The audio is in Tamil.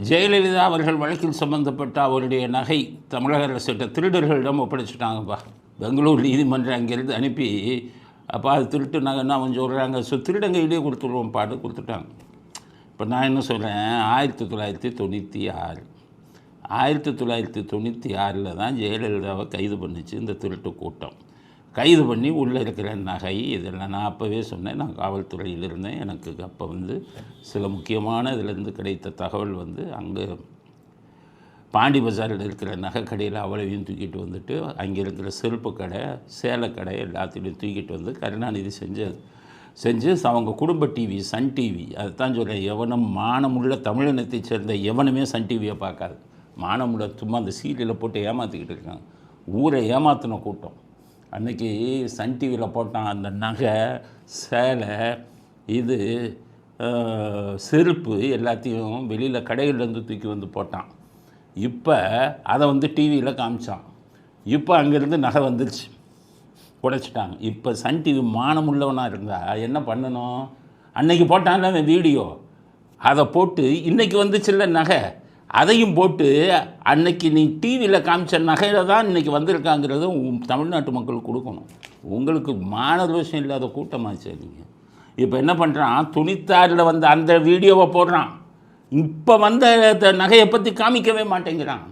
ஜெயலலிதா அவர்கள் வழக்கில் சம்பந்தப்பட்ட அவருடைய நகை தமிழக அரசிட்ட திருடர்களிடம் ஒப்படைச்சிட்டாங்கப்பா. பெங்களூர் நீதிமன்றம் அங்கேருந்து அனுப்பி, அப்போ அது திருட்டு நகைன்னு அவன் சொல்கிறாங்க. திருடங்கையிலே கொடுத்துருவோம் பாட்டு கொடுத்துட்டாங்க. இப்போ நான் என்ன சொல்கிறேன், 1996 1996 தான் ஜெயலலிதாவை கைது பண்ணிச்சு இந்த திருட்டு கூட்டம். கைது பண்ணி உள்ளே இருக்கிற நகை இதெல்லாம் நான் அப்போவே சொன்னேன். நான் காவல்துறையில் இருந்தேன். எனக்கு அப்போ சில முக்கியமான இதிலேருந்து கிடைத்த தகவல் அங்கே பாண்டி பஜாரில் இருக்கிற நகை கடையில் அவ்வளவையும் தூக்கிட்டு வந்துட்டு, அங்கே இருக்கிற செருப்பு கடை, சேலை கடை எல்லாத்தையும் தூக்கிட்டு வந்து கருணாநிதி செஞ்சு அவங்க குடும்ப டிவி சன் டிவி, அதுதான் சொல்கிறேன், எவனும் மானமுள்ள தமிழினத்தை சேர்ந்த எவனுமே சன் டிவியை பார்க்காது. மானமுள்ள சும்மா அந்த சீரியலை போட்டு ஏமாற்றிக்கிட்டு இருக்காங்க. ஊரை ஏமாத்தின கூட்டம். அன்றைக்கி சன் டிவியில் போட்டான் அந்த நகை, சேலை, இது செருப்பு எல்லாத்தையும் வெளியில் கடையிலேருந்து தூக்கி வந்து போட்டான். இப்போ அதை டிவியில் காமிச்சான். இப்போ அங்கேருந்து நகை வந்துருச்சு, உடைச்சிட்டாங்க. இப்போ சன் டிவி மானமுள்ளவனாக இருந்தால் என்ன பண்ணணும்? அன்னைக்கு போட்டான்ல அந்த வீடியோ, அதை போட்டு இன்றைக்கி வந்துச்சுல்ல நகை, அதையும் போட்டு அன்னைக்கு நீ டிவியில் காமிச்ச நகையில் தான் இன்றைக்கி வந்திருக்காங்கிறத தமிழ்நாட்டு மக்களுக்கு கொடுக்கணும். உங்களுக்கு மானரோஷம் இல்லாத கூட்டமாச்சு நீங்கள். இப்போ என்ன பண்ணுறான், 96 வந்த அந்த வீடியோவை போடுறான். இப்போ வந்த நகையை பற்றி காமிக்கவே மாட்டேங்கிறான்.